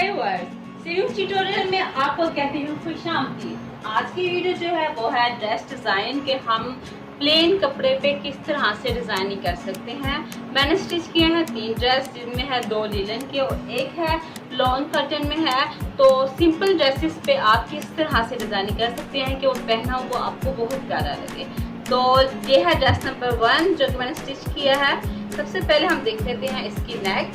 Civil tutorial में आपको कहती हूँ खुशामदीद। आज की वीडियो जो है वो है ड्रेस डिजाइन के हम प्लेन कपड़े पे किस तरह से डिजाइनिंग कर सकते हैं। मैंने स्टिच किए हैं 3 ड्रेस, जिनमें है 2 लीलन के और एक है लॉन्ग कर्टन में है। तो सिंपल ड्रेसेस पे आप किस तरह से डिजाइनिंग कर सकते हैं कि वो पहना वो आपको बहुत प्यारा लगे। तो ये है ड्रेस नंबर 1 जो कि मैंने स्टिच किया है। सबसे पहले हम देख लेते हैं इसकी नेक।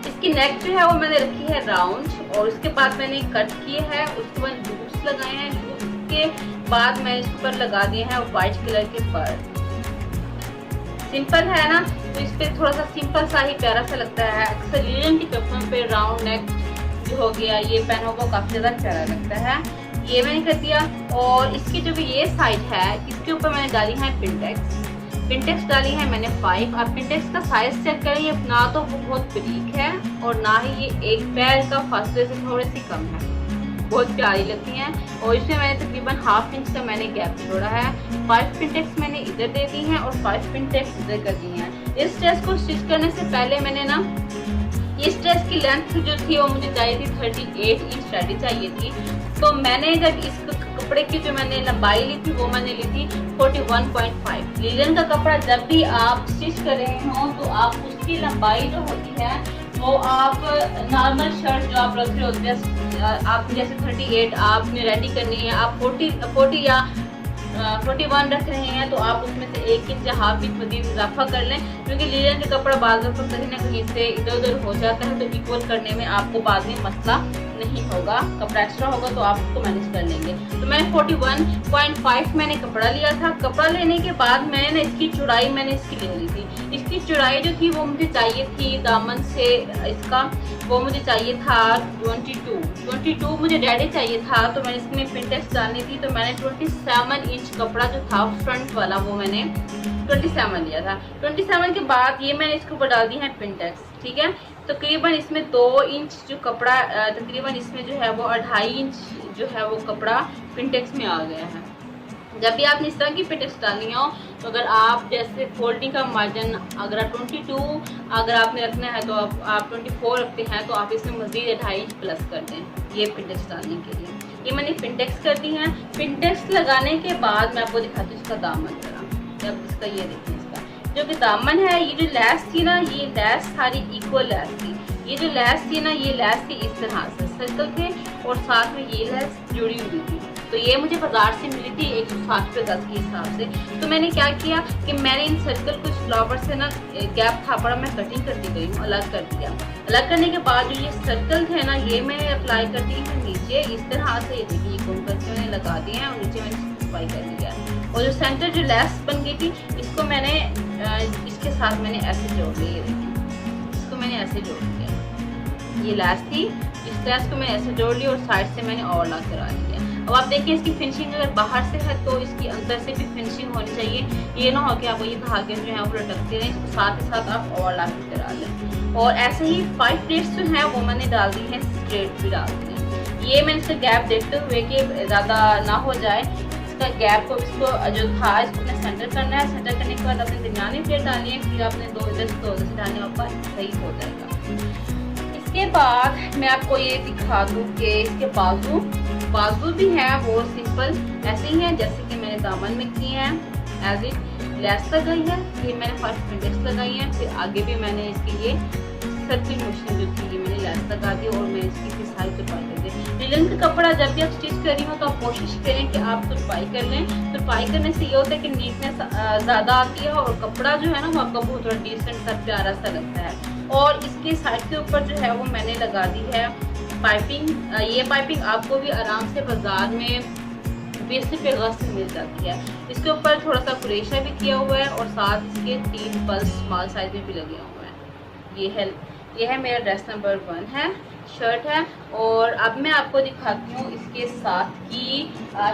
इसकी नेक जो है वो मैंने रखी है राउंड और उसके बाद मैंने कट किए हैं, उसके बाद लूज लगाए हैं। उसके बाद मैंने इसके ऊपर लगा दिए हैं व्हाइट कलर के पर्ल। सिंपल है ना, तो इस पे थोड़ा सा सिंपल सा ही प्यारा सा लगता है। अक्सर लीलन के कपड़ों पे राउंड नेक जो हो गया ये पहनो वो काफी ज्यादा प्यारा लगता है। ये मैंने कर दिया और इसकी जो भी ये साइड है इसके ऊपर मैंने डाली है पिंटेक्स। पिंटेक्स डाली है मैंने 5। आप पिंटेक्स का साइज चेक करेंगे, ना तो वो बहुत बारीक है और ना ही ये एक पैर का फासले से थोड़ी सी कम है, बहुत प्यारी लगती हैं। और इसमें मैंने तकरीबन ½ इंच का मैंने गैप छोड़ा है। 5 पिंटेक्स मैंने इधर दे दी हैं और 5 पिंटेक्स इधर कर दी हैं। इस ड्रेस को स्टिच करने से पहले मैंने ना इस ड्रेस की लेंथ जो थी वो मुझे चाहिए थी 38 इंच रेडी चाहिए थी। तो मैंने जब इस कपड़े की जो मैंने लंबाई ली थी वो मैंने ली थी 41.5। लीलन का कपड़ा जब भी आप स्टिच कर रहे हो तो आप उसकी लंबाई जो होती है वो आप नॉर्मल शर्ट जो आप रख रहे होते हैं, आप जैसे 38 आपने रेडी करनी है, आप 40 या 41 रख रहे हैं तो आप उसमें से 1 इंच या ½ इंच मजीद इजाफा कर लें, क्योंकि लीलन का कपड़ा बाद में कहीं ना कहीं से इधर उधर हो जाता है। तो इक्वल करने में आपको बाद में मसला नहीं होगा, कपड़ा एक्स्ट्रा होगा तो आप उसको मैनेज कर लेंगे। तो मैंने 41.5 मैंने कपड़ा लिया था। कपड़ा लेने के बाद मैंने इसकी चौड़ाई मैंने इसकी ले ली थी। इसकी चौड़ाई जो थी वो मुझे चाहिए थी दामन से इसका वो मुझे चाहिए था 22 मुझे रेडी चाहिए था। तो मैंने इसमें पिंटेक्स डालनी थी तो मैंने 27 इंच कपड़ा जो था फ्रंट वाला वो मैंने 27 लिया था। 27 के बाद ये मैंने इसके ऊपर डाल दी है पिंटेक्स, ठीक है। तकरीबन इसमें 2 इंच जो कपड़ा तकरीबन इसमें जो है वो 2.5 इंच जो है वो कपड़ा पिंटेक्स में आ गया है। जब भी आपने इस तरह की पिंटेक्स डालनी हो तो अगर आप जैसे फोल्डिंग का मार्जिन अगर आप 22 अगर आपने रखना है तो आप 24 रखते हैं तो आप इसमें मजीद 2.5 इंच प्लस कर दें ये पिंटेक्स डालने के लिए। ये मैंने पिंटेक्स कर दी है। पिंटेक्स लगाने के बाद मैं आपको दिखाती हूँ इसका दामन जरा। जब इसका ये देखिए इसका जो कि दामन है, ये जो लैस थी ना ये लैस सारी इक्वल लैस थी। ये जो लैस थी ना ये लैस थी इस तरह से सर्कल थे और साथ में ये लैस जुड़ी हुई थी। तो ये मुझे बाजार से मिली थी 160 रुपये गज के हिसाब से। तो मैंने क्या किया कि मैंने इन सर्कल कुछ फ्लावर से ना गैप था पड़ा, मैं कटिंग करती गई हूँ, अलग कर दिया। अलग करने के बाद जो ये सर्कल थे ना ये मैंने अप्लाई कर दी है नीचे इस तरह से। ये देखिए घूम करके मैंने लगा दिए हैं और नीचे मैंने सफाई कर दिया। और जो सेंटर जो लैस बन गई थी इसको मैंने इसके साथ मैंने ऐसे जोड़ लिया। ये देखिए इसको मैंने ऐसे जोड़ लिया, ये लैस थी, इस लैस को मैंने ऐसे जोड़ लिया और साइड से मैंने और लग करा लिया। अब आप देखिए इसकी फिनिशिंग अगर बाहर से है तो इसकी अंदर से भी फिनिशिंग होनी चाहिए। ये ना हो कि आप ये धागे जो है वो लटकते रहें, इसको साथ ही साथ आप और लाख करा लें। और ऐसे ही 5 प्लेट्स जो हैं वो मैंने डाल दी हैं, स्ट्रेट भी डाल दी हैं। ये मैंने इसका गैप देखते हुए कि ज़्यादा ना हो जाए इसका गैप को इसको जो था इसको अपने सेंटर करना है। सेंटर करने के बाद अपने दरमियानी प्लेट डालनी है, फिर आपने 2 इधर से 2 इधर से डालने आपका सही हो जाएगा। इसके बाद मैं आपको ये दिखा दूँ कि इसके बाजू भी हैं वो सिंपल ऐसे ही हैं जैसे कि मैंने दामन में किए हैं। एज इट लैस लगाई है, ये मैंने 5 पिंटेक्स लगाई हैं, फिर आगे भी मैंने इसके लिए सर्किल मोशन जो थी ये मैंने लैस लगा दी और मैं इसकी फिर सारी तुरपाई कर दी। लीलन का कपड़ा जब भी आप स्टिच कर रही हो तो आप कोशिश करें कि आप तुरपाई कर लें। तुरपाई करने से ये होता है कि नीटनेस ज़्यादा आती है और कपड़ा जो है ना वो आपका बहुत थोड़ा डिसेंट सा प्यारा सा लगता है। और इसके साइड के ऊपर जो है वो मैंने लगा दी है पाइपिंग। ये पाइपिंग आपको भी आराम से बाजार में 20 रुपये गज से मिल जाती है। इसके ऊपर थोड़ा सा क्रेशा भी किया हुआ है और साथ इसके 3 पल्स स्मॉल साइज में भी लगे हुए हैं। ये है मेरा ड्रेस नंबर 1 है, शर्ट है। और अब मैं आपको दिखाती हूँ इसके साथ की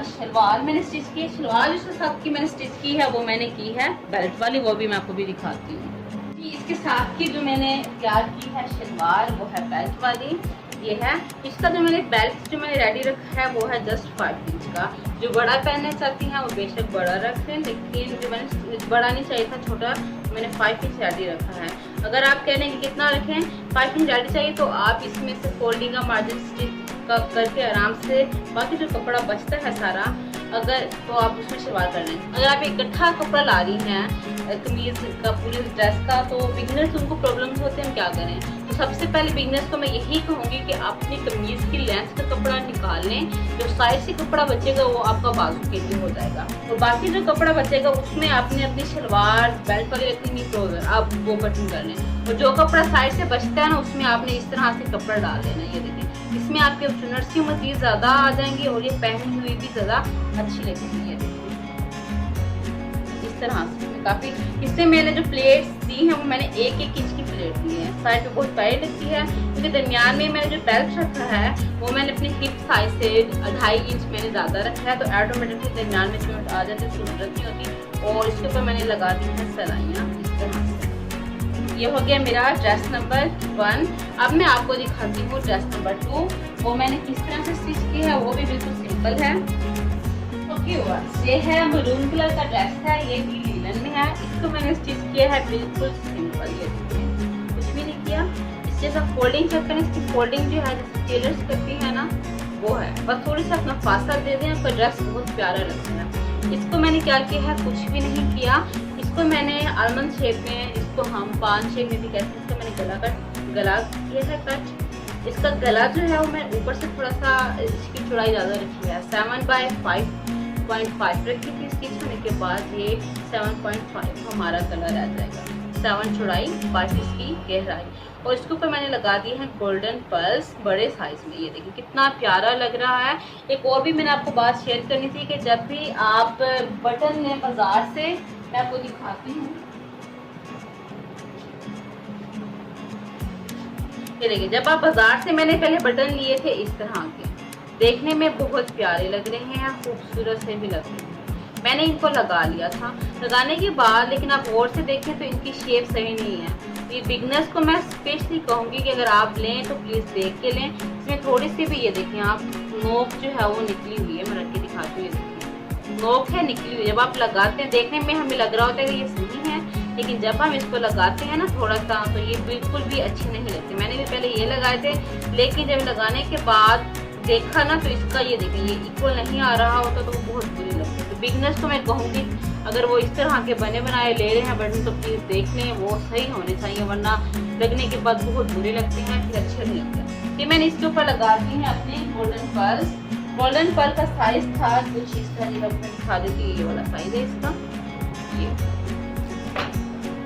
शलवार मैंने स्टिच की है। शलवार जिसके साथ की मैंने स्टिच की है वो मैंने की है बेल्ट वाली, वो भी मैं आपको भी दिखाती हूँ। इसके साथ की जो मैंने तैयार की है शलवार वो है बेल्ट वाली। ये है इसका जो मैंने बेल्ट जो मैंने रेडी रखा है वो है जस्ट 5 इंच का। जो बड़ा पहनना चाहती हैं वो बेशक बड़ा रख लें, लेकिन जो मैंने बड़ा नहीं चाहिए था छोटा, मैंने 5 इंच रेडी रखा है। अगर आप कह रहे हैं कि कितना रखें, 5 इंच ज्यादा चाहिए, तो आप इसमें से फोल्डिंग का मार्जिन स्टिच का करके आराम से बाकी जो कपड़ा बचता है सारा, अगर तो आप उसमें शलवार कर लें। अगर आप इकट्ठा कपड़ा ला रही हैं कमीज का पूरे ड्रेस का, तो बिगनर्स उनको प्रॉब्लम्स होते हैं, क्या करें। तो सबसे पहले बिगनर्स को मैं यही कहूँगी कि अपनी कमीज की लेंथ का कपड़ा निकाल लें, जो साइड से कपड़ा बचेगा वो आपका बाजू के लिए हो जाएगा, और बाकी जो कपड़ा बचेगा उसमें आपने अपनी शलवार बेल्ट वाली रखनी नहीं, ट्राउजर आप वो कटिंग कर लें, और जो कपड़ा साइड से बचता है ना उसमें आपने इस तरह से कपड़ा डाल देना। ये देखिए, इसमें आपके चुनर्स की मजीद ज़्यादा आ जाएंगी और ये पहनी हुई भी ज़्यादा अच्छी लगेगी। ये देखिए इस तरह से काफ़ी, इससे मैंने जो प्लेट्स दी हैं वो मैंने 1-1 इंच की प्लेट दी है, साइड पे बहुत प्यारी लगती है, क्योंकि दरमियान में मैंने जो बेल्ट रखा है वो मैंने अपनी हिप साइज से 2.5 इंच मैंने ज़्यादा रखा है, तो ऑटोमेटिकली दरमियान में चोट आ जाती है, जरूरत नहीं होती। और इसके ऊपर मैंने लगा दी है सिलाइयाँ इस तरह से। ये हो गया मेरा ड्रेस नंबर 1। अब मैं आपको दिखाती हूँ ड्रेस नंबर 2, वो मैंने किस तरह से स्टिच की है, वो भी बिल्कुल सिंपल है। ओके व्यूअर्स, ये है मरून कलर का ड्रेस है, ये भी लिनन में है, इसको मैंने स्टिच किया है बिल्कुल सिंपल, ये कुछ भी नहीं किया। इस जैसा फोल्डिंग चेक करें, इसकी फोल्डिंग जो है जैसे टेलर्स करती है ना वो है, बस थोड़ी सा अपना फासला दे दें, आपका ड्रेस बहुत प्यारा लगता है। इसको मैंने क्या किया है, कुछ भी नहीं किया, इसको मैंने आलमंड शेप में, इसको हम पान शेप में भी कहते हैं, इसका मैंने गला किया है कट। इसका गला जो है वो मैं ऊपर से थोड़ा सा इसकी चौड़ाई ज़्यादा रखी है, 7 बाय 5.5 रखी थी, स्टिच होने के बाद ये 7.5 हमारा गला रह जाएगा, 7 चौड़ाई 5 इसकी गहराई। और इसके ऊपर मैंने लगा दी है गोल्डन पर्ल्स बड़े साइज में, ये देखिए कितना प्यारा लग रहा है। एक और भी मैंने आपको बात शेयर करनी थी कि जब भी आप बटन लें बाजार से, मैं आपको दिखाती हूँ, ये देखिए जब आप बाजार से मैंने पहले बटन लिए थे इस तरह के, देखने में बहुत प्यारे लग रहे हैं, खूबसूरत से भी लग रहे हैं। मैंने इनको लगा लिया था, लगाने के बाद लेकिन आप और से देखें तो इनकी शेप सही नहीं है। ये बिगनर्स को मैं स्पेशली कहूँगी कि अगर आप लें तो प्लीज़ देख के लें। इसमें थोड़ी सी भी ये देखें आप, नोक जो है वो निकली हुई है, मैं रख के दिखाती हूँ, ये देखिए नोक है निकली हुई। जब आप लगाते हैं देखने में हमें लग रहा होता है कि ये सही है, लेकिन जब हम इसको लगाते हैं ना थोड़ा सा, तो ये बिल्कुल भी अच्छे नहीं लगते। मैंने भी पहले ये लगाए थे, लेकिन जब लगाने के बाद देखा ना तो इसका ये देखिए ये इक्वल नहीं आ रहा होता, तो वो बहुत बुरी लगती है। तो बिगनर्स को मैं कहूँगी अगर वो इस तरह के बने बनाए ले रहे हैं बटन, तो प्लीज़ देख लें, वो सही होने चाहिए, वरना लगने के बाद बहुत बुरे लगते हैं, फिर अच्छे नहीं लगते। ये मैंने इसके ऊपर लगा दी है अपनी गोल्डन पर्ल्स। गोल्डन पर्ल का साइज था कुछ इस तरह, मैं दिखा देती हूँ, ये वाला साइज है इसका,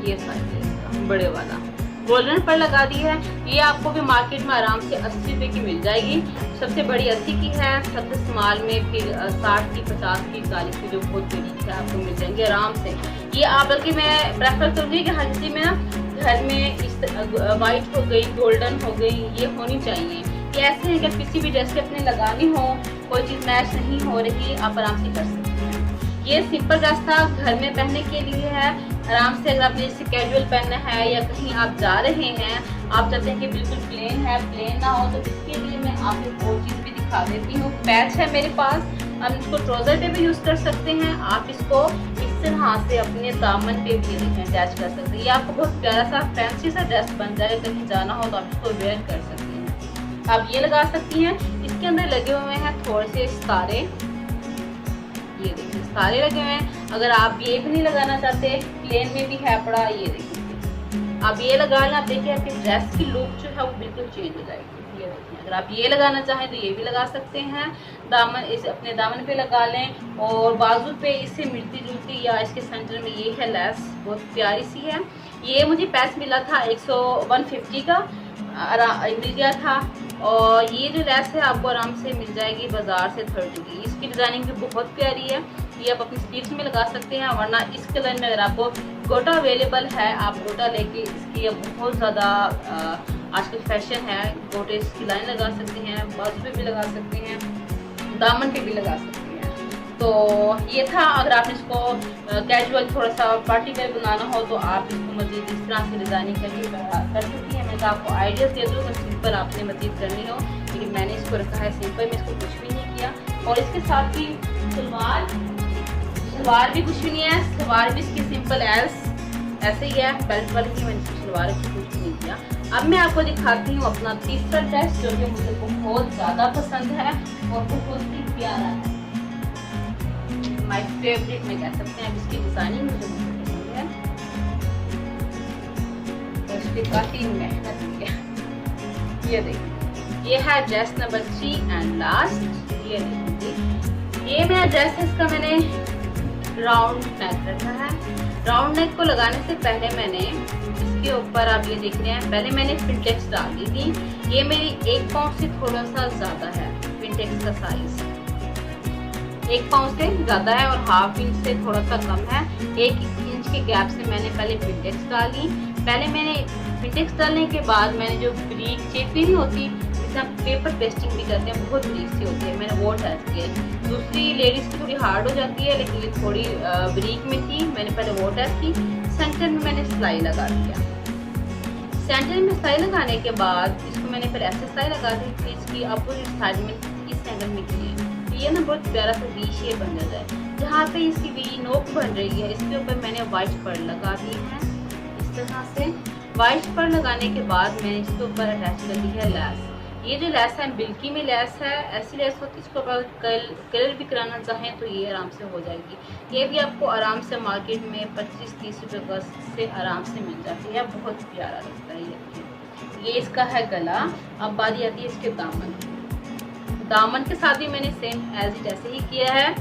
ये साइज है इसका बड़े वाला। गोल्डन पर्ल लगा दी है, ये आपको भी मार्केट में आराम से 80 रुपये की मिल जाएगी। सबसे बड़ी 80 की है, सबसे स्मॉल में फिर 60 की, 50 की, 40 की जो बहुत बड़ी है आपको मिल जाएंगे आराम से। ये आप बल्कि मैं प्रेफर करूँगी कि हर किसी में ना घर में इस वाइट हो गई, गोल्डन हो गई, ये होनी चाहिए। ये ऐसे है कि किसी भी ड्रेस पे अपने लगानी हो, कोई चीज़ मैच नहीं हो रही, आप आराम से कर सकते हैं। ये सिंपल ड्रेस था, घर में पहनने के लिए है, आराम से अगर आपने इसे कैजुअल पहनना है या कहीं आप जा रहे हैं, आप चाहते हैं कि बिल्कुल प्लेन है, प्लेन ना हो, तो इसके लिए मैं आपको और चीज़ भी दिखा देती हूँ। पैच है मेरे पास, हम इसको ट्राउजर पे भी यूज़ कर सकते हैं, आप इसको इस तरह से अपने दामन पे भी अटैच कर सकते हैं। ये आपको बहुत प्यारा सा फैंसी सा ड्रेस बन जाएगा, कहीं जाना हो तो आप इसको वेयर कर सकते हैं। आप ये लगा सकती हैं, इसके अंदर लगे हुए हैं थोड़े से सितारे, ये देखिए सितारे लगे हुए हैं। अगर आप ये भी नहीं लगाना चाहते, प्लेन में भी है पड़ा, ये देखिए आप ये लगा लें, आप देखिए आपकी ड्रेस की लुक जो है वो बिल्कुल चेंज हो जाएगी। ये देखिए अगर आप ये लगाना चाहें तो ये भी लगा सकते हैं, दामन इसे अपने दामन पे लगा लें, और बाजू पे इससे मिलती जुलती या इसके सेंटर में ये है लेस, बहुत प्यारी सी है। ये मुझे पैस मिला था 150 का मिल गया था, और ये जो लेस है आपको आराम से मिल जाएगी बाजार से 30 की। इसकी डिजाइनिंग भी बहुत प्यारी है, ये आप अपनी स्लीव्स में लगा सकते हैं, वरना इस कलर में अगर आपको गोटा अवेलेबल है, आप गोटा लेके इसकी बहुत ज़्यादा आजकल फैशन है, गोटे इसकी लाइन लगा सकते हैं, बाजू पे भी लगा सकते हैं, दामन पे भी लगा सकते हैं। तो ये था, अगर आपने इसको कैजुअल थोड़ा सा पार्टी वेयर बनाना हो तो आप इसको मजीद इस तरह से डिज़ाइनिंग करके कर सकती हैं। मैं तो आपको आइडियाज़ दे दूँ, सिंपल आपने मजीद करनी हो, लेकिन मैंने इसको रखा है सिंपल में, इसको कुछ भी नहीं किया। और इसके साथ ही सलवार भी कुछ भी नहीं है, सलवार भी इसकी सिंपल ऐसे ही है, बेल्ट वाली ही मैंने दोबारा से कुछ नहीं किया। अब मैं आपको दिखाती हूँ अपना तीसरा ड्रेस जो कि मुझे बहुत ज़्यादा पसंद है और बहुत ही प्यारा है, माय फेवरेट में कह सकते हैं। अब इसकी डिजाइनिंग मुझे बहुत पसंद है और इसकी काफी मेहनत की है। ये देखिए, ये है ड्रेस नंबर 3 एंड लास्ट। ये देखिए, ये मेरा ड्रेस है, इसका मैंने राउंड नेक रखा है। राउंड नेक को लगाने से पहले मैंने इसके ऊपर, आप ये देख रहे हैं, पहले मैंने पिंटेक्स डाल दी थी। ये मेरी 1 पाउंड से थोड़ा सा ज्यादा है, पिंटेक्स का साइज 1 पाउंड से ज्यादा है और ½ इंच से थोड़ा सा कम है। 1 इंच के गैप से मैंने पहले पिंटेक्स डाली। पहले मैंने पिंटेक्स डालने के बाद मैंने जो ब्रीक चेपी नहीं होती, जिससे आप पेपर पेस्टिंग भी करते हैं, बहुत ब्रीक सी होती है, मैंने वो टेस्ट किया। दूसरी लेडीज की थोड़ी हार्ड हो जाती है, लेकिन ये थोड़ी ब्रीक में थी, मैंने पहले वो टेस्ट की। सेंटर में मैंने सिलाई लगा दिया। सेंटर में सिलाई लगाने के बाद इसको मैंने फिर ऐसे सिलाई लगा दी कि इसकी अपोजिट साइड में इस एंगल में की है। ये ना बहुत प्यारा सा वी शेप बन जाता है। जहाँ पे इसकी वी नोक बन रही है, इसके ऊपर मैंने व्हाइट पर्ल लगा दी है इस तरह से। व्हाइट पर्ल लगाने के बाद मैंने इसके ऊपर अटैच कर दी है लैस। ये जो लैस है बिल्की में लैस है, ऐसी लैस होती है, इसको अगर कलर भी कराना चाहें तो ये आराम से हो जाएगी। ये भी आपको आराम से मार्केट में 25-30 रुपये गज से आराम से मिल जाती है, बहुत प्यारा लगता है। ये इसका है गला। अब बारी आती है इसके दामन। दामन के साथ भी मैंने सेम एज इट ऐसे ही किया है।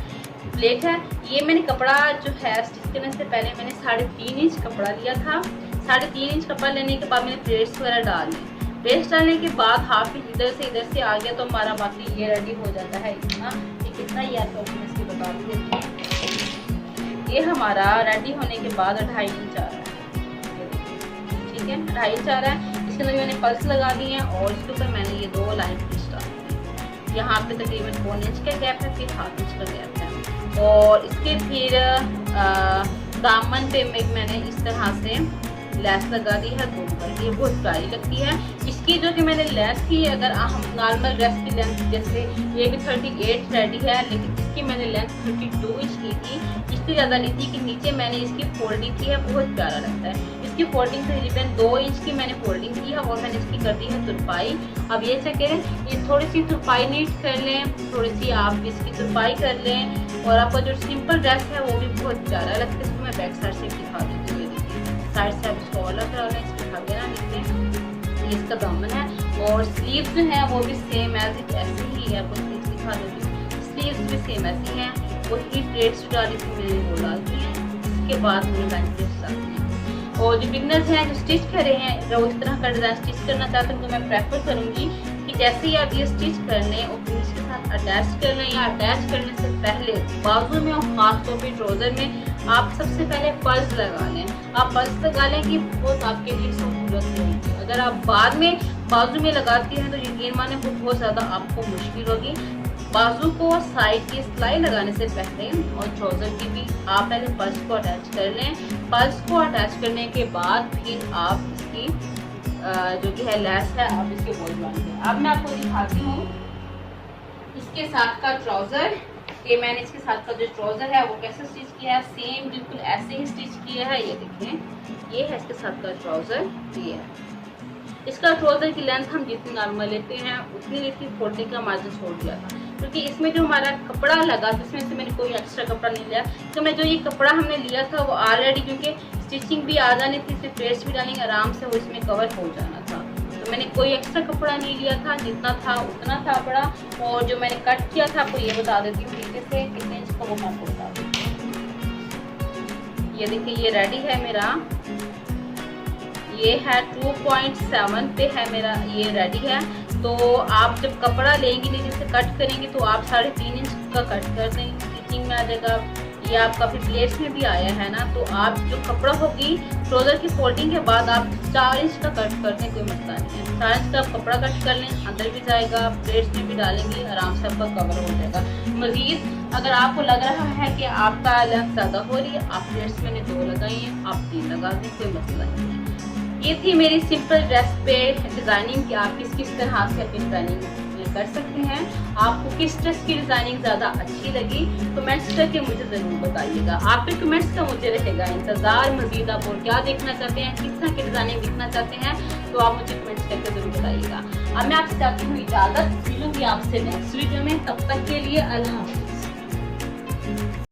प्लेट है, ये मैंने कपड़ा जो है स्टिच करने से पहले मैंने 3.5 इंच कपड़ा लिया था। 3.5 इंच कपड़ा लेने के बाद मैंने प्लेट्स वगैरह डाल ली। प्लेट्स डालने के बाद ½ इंच इधर से आ गया तो हमारा बाकी ये रेडी हो जाता है। इतना ये कितना ही आपको मैं इसकी बता देती हूँ। ये हमारा रेडी होने के बाद 2.5 इंच आ रहा है, ठीक है, 2.5 इंच आ रहा है। इसके अंदर मैंने पल्स लगा दी है और इसके ऊपर मैंने ये 2 लाइन स्टिच डाल दी। यहाँ पे तकरीबन 1 इंच का गैप है, फिर ½ इंच का गैप है। और इसके फिर दामन पे मैंने इस तरह से लेस लगा दी है 2 पर। ये बहुत प्यारी लगती है। इसकी जो कि मैंने लेस की, अगर हम नॉर्मल ड्रेस की लेंथ, जैसे ये भी 38 रेडी है, लेकिन इसकी मैंने लेंथ 32 इंच की थी, इससे ज़्यादा ली थी कि नीचे मैंने इसकी फोल्डिंग की है, बहुत प्यारा लगता है। इसकी फोल्डिंग तकरीबन 2 इंच की मैंने फोल्डिंग की है और मैंने इसकी कर दी है तुरपाई। अब ये चक्कर ये थोड़ी सी तुरपाई नीट कर लें, थोड़ी सी आप इसकी तुरपाई कर लें और आपका जो सिंपल ड्रेस है वो भी बहुत प्यारा लगता है। इसको मैं बैक साइड से दिखा देती हूँ। साइड से आप इसको अलग करा लें, इसको दिखा देना नीचे। ये इसका दामन है और स्लीव्स जो है वो भी सेम एज इट ऐसे ही है। आपको स्लीव्स दिखा देती हूँ, स्लीव्स भी सेम ऐसी हैं। वो ही प्लेट्स जो डाली थी मैंने वो डाल दी है। इसके बाद मैंने लाइन प्लेट्स डालती हैं। और जो बिगनर्स हैं जो स्टिच कर रहे हैं, जो इस तरह का डिज़ाइन स्टिच करना चाहते हैं, तो मैं प्रेफर करूँगी कि जैसे ही आप ये स्टिच कर लें और फिर इसके साथ अटैच कर लें, या अटैच करने से पहले बाजू में और खास तौर पर ट्राउज़र में आप सबसे पहले पल्स लगा लें। आप पल्स लगा लें कि बहुत आपके लिए सहूलत रहेगी। अगर आप बाद में बाजू में लगाती हैं तो यकीन माने बहुत ज़्यादा आपको मुश्किल होगी। बाजू को साइड की सिलाई लगाने से पहले और ट्राउज़र की भी आप पहले पल्स को अटैच कर लें। पल्स को अटैच करने के बाद फिर आप इसकी जो कि है लेस है, आप इसके बोल बांधें। अब मैं आपको दिखाती हूँ इसके साथ का ट्राउज़र। ये मैंने इसके साथ का जो ट्राउज़र है वो कैसे स्टिच किया है, सेम बिल्कुल ऐसे ही स्टिच किया है। ये देखें, ये है इसके साथ का ट्राउज़र। ये है इसका ट्राउज़र की लेंथ हम जितनी नॉर्मल लेते हैं उतनी लेती, फोल्डिंग का मार्जिन छोड़ दिया था, क्योंकि इसमें जो हमारा कपड़ा लगा जिसमें से मैंने कोई एक्स्ट्रा कपड़ा नहीं लिया। तो मैं जो ये कपड़ा हमने लिया था वो ऑलरेडी, क्योंकि स्टिचिंग भी आ जानी थी, सिर्फ प्लेट्स भी डालेंगे आराम से, वो इसमें कवर हो जाना था। तो मैंने कोई एक्स्ट्रा कपड़ा नहीं लिया था, जितना था उतना था बड़ा। और जो मैंने कट किया था आपको ये बता देती हूँ नीचे से कितने इंच का, वो मैं आपको बता देती हूँ। ये देखिए, ये रेडी है मेरा, ये है 2.7 पे है मेरा, ये रेडी है। तो आप जब कपड़ा लेंगी नीचे से कट करेंगे तो आप 3.5 इंच का कट कर देंगे, स्टिचिंग में आ जाएगा। ये आपका फिर प्लेट्स में भी आया है ना, तो आप जो कपड़ा होगी ट्राउज़र की फोल्डिंग के बाद आप 4 इंच का कट कर दें, कोई मसला नहीं है। 4 इंच का कपड़ा कट कर लें, अंदर भी जाएगा, प्लेट्स में भी डालेंगे, आराम से आपका कवर हो जाएगा। मज़ीद अगर आपको लग रहा है कि आपका लेंथ ज़्यादा हो रही है, आप प्लेट्स मैंने 2 लगाई हैं, आप 3 लगा दें, कोई मसला नहीं है। ये थी मेरी सिंपल ड्रेस पे डिज़ाइनिंग कि आप किस तरह से अपनी डिज़ाइनिंग कर सकते हैं। आपको किस ड्रेस की डिजाइनिंग ज्यादा अच्छी लगी कमेंट्स करके मुझे जरूर बताइएगा। आपके कमेंट्स का मुझे रहेगा इंतजार मजीद। आप और क्या देखना चाहते हैं, किस तरह की डिजाइनिंग देखना चाहते हैं, तो आप मुझे कमेंट्स करके जरूर बताइएगा। अब मैं आपसे चाहती हूँ इजाजत, मिलूंगी आपसे नेक्स्ट वीडियो में। तब तक के लिए अल्लाह हाफिज।